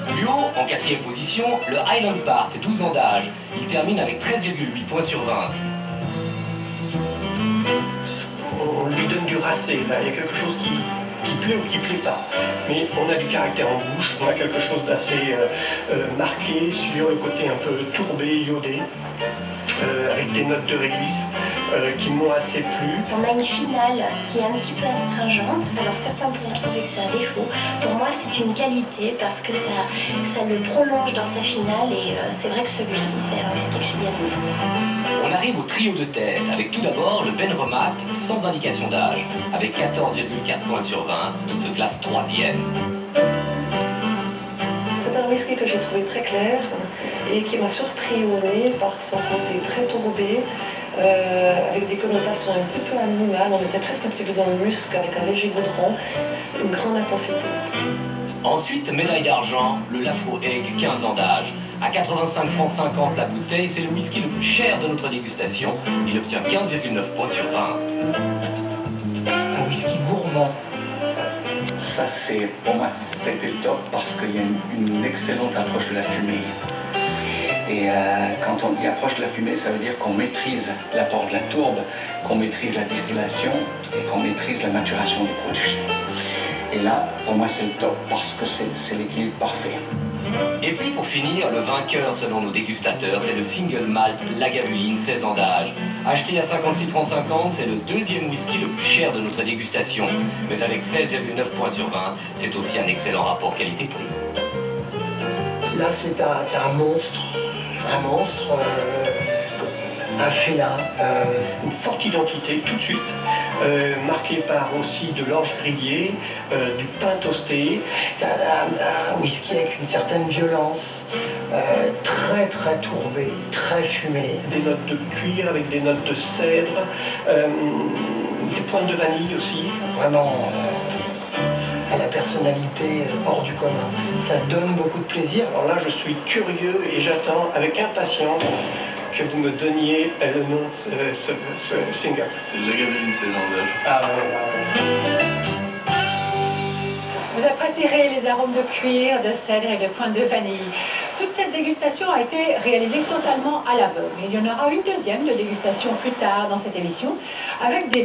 Plus haut, en 4e position, le Highland Park, 12 ans d'âge. Il termine avec 13,8 points sur 20. On lui donne du racé, là. Il y a quelque chose qui plaît ou qui plaît pas. Mais on a du caractère en bouche, on a quelque chose d'assez marqué sur le côté un peu tourbé, iodé, avec des notes de réglisse qui m'ont assez plu. On a une finale qui est un petit peu astringente, alors certains pourront trouver que c'est un défaut. Pour moi, c'est une qualité parce que ça le prolonge dans sa finale et c'est vrai que celui-ci, c'est un whisky que je suis bien aimé. On arrive au trio de tête, avec tout d'abord le Ben Romack, sans indication d'âge. Avec 14,4 points sur 20, il se classe 3e. C'est un whisky que j'ai trouvé très clair et qui m'a surpris au nez par son côté très tourbé, avec des connotations un petit peu animales. On était presque un petit peu dans le musc avec un léger goudron, une grande intensité. Ensuite, médaille d'argent, le Lafro Egg, 15 ans d'âge. À 85 francs 50 la bouteille, c'est le whisky le plus cher de notre dégustation. Il obtient 15,9 points sur 20. Un whisky gourmand. Ça, c'est, pour moi, c'était le top parce qu'il y a une excellente approche de la fumée. Et quand on dit approche de la fumée, ça veut dire qu'on maîtrise l'apport de la tourbe, qu'on maîtrise la distillation et qu'on maîtrise la maturation du produit. Et là, pour moi, c'est le top parce que c'est l'équilibre parfait. Et puis pour finir, le vainqueur selon nos dégustateurs, c'est le Single Malt Lagavulin, 16 ans d'âge. Acheté à 56 francs 50, c'est le deuxième whisky le plus cher de notre dégustation. Mais avec 16,9 points sur 20, c'est aussi un excellent rapport qualité-prix. Là, c'est un monstre, un félin, une forte identité tout de suite, marquée par aussi de l'orge grillée, du pain toasté, un whisky avec une certaine violence, très très tourbé, très fumé. Des notes de cuir avec des notes de cèdre, des pointes de vanille aussi, vraiment à la personnalité hors du commun. Ça donne beaucoup de plaisir. Alors là, je suis curieux et j'attends avec impatience que vous me donniez le nom de ce single. Lagavulin, 16 ans d'âge. Ah ouais. Vous apprécierez les arômes de cuir, de cèdre et de pointe de vanille. Toute cette dégustation a été réalisée totalement à l'aveugle. Il y en aura une deuxième de dégustation plus tard dans cette émission avec des